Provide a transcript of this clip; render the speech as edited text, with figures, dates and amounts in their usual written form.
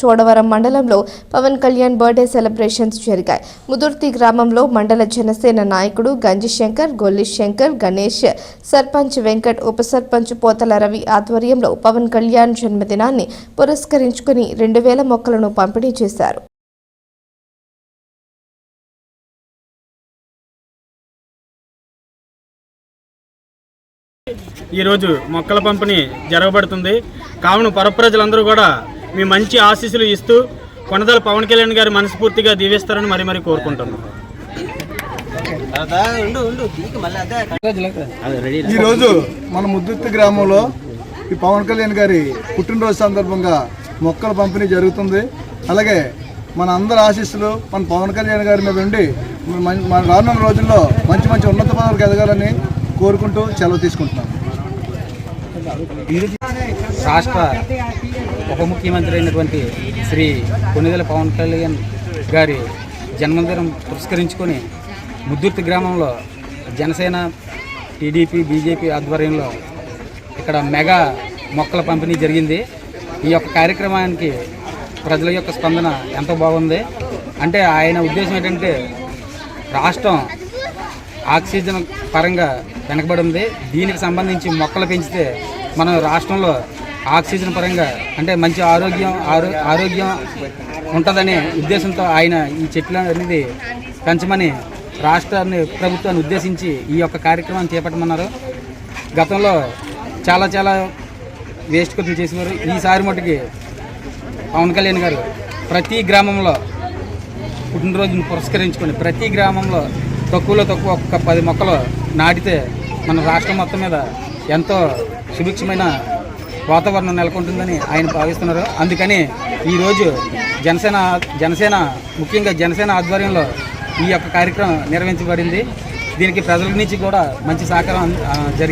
చోడవరం మండలంలో Pawan Kalyan birthday celebrations జరిగాయి. ముదుర్తి గ్రామంలో మండల జనసేన నాయకుడు గంజి శంకర్, గొల్లి శంకర్, గణేష్, సర్పంచ్ వెంకట్, ఉప సర్పంచ్ పోతల రవి ఆధ్వర్యంలో పవన్ కళ్యాణ్ జన్మదినాన్ని పురస్కరించుకుని 2000 మొక్కలను పంపిణీ చేశారు. ఈరోజు మొక్కల పంపిణీ జరగబడుతుంది. కావున పరప్రజలందరూ కూడా మీ మంచి ఆశీస్సులు ఇస్తూ కొనదల పవన్ కళ్యాణ్ గారు మనస్ఫూర్తిగా దీవిస్తారని మరి కోరుకుంటున్నాం. ఈరోజు మన ముద్దుర్తి గ్రామంలో ఈ పవన్ కళ్యాణ్ గారి పుట్టినరోజు సందర్భంగా మొక్కల పంపిణీ జరుగుతుంది. అలాగే మన అందరి ఆశీస్సులు మన పవన్ కళ్యాణ్ గారి మీద ఉండి మన రానున్న రోజుల్లో మంచి ఉన్నత పదవులకు ఎదగాలని కోరుకుంటూ సెలవు తీసుకుంటున్నాం. రాష్ట్ర ఉప ముఖ్యమంత్రి అయినటువంటి శ్రీ కొనిదెల పవన్ కళ్యాణ్ గారి జన్మదినం పురస్కరించుకొని ముద్దుర్తి గ్రామంలో జనసేన, టీడీపీ, బీజేపీ ఆధ్వర్యంలో ఇక్కడ మెగా మొక్కల పంపిణీ జరిగింది. ఈ యొక్క కార్యక్రమానికి ప్రజల యొక్క స్పందన ఎంతో బాగుంది. అంటే ఆయన ఉద్దేశం ఏంటంటే రాష్ట్రం ఆక్సిజన్ పరంగా వెనకబడి ఉంది. దీనికి సంబంధించి మొక్కలు పెంచితే మన రాష్ట్రంలో ఆక్సిజన్ పరంగా అంటే మంచి ఆరోగ్యం ఉంటుందనే ఉద్దేశంతో ఆయన ఈ చెట్లు అనేది పెంచమని రాష్ట్రాన్ని ప్రభుత్వాన్ని ఉద్దేశించి ఈ యొక్క కార్యక్రమాన్ని చేపట్టమన్నారు. గతంలో చాలా వేస్ట్ కొద్ది చేసేవారు. ఈసారి మటుకి పవన్ కళ్యాణ్ గారు ప్రతి గ్రామంలో పుట్టినరోజును పురస్కరించుకొని ప్రతి గ్రామంలో తక్కువ ఒక 10 మొక్కలు నాటితే మన రాష్ట్రం మొత్తం మీద ఎంతో సుభిక్షమైన వాతావరణం నెలకొంటుందని ఆయన భావిస్తున్నారు. అందుకని ఈరోజు జనసేన ముఖ్యంగా జనసేన ఆధ్వర్యంలో ఈ యొక్క కార్యక్రమం నిర్వహించబడింది. దీనికి ప్రజల నుంచి కూడా మంచి సహకారం జరిగింది.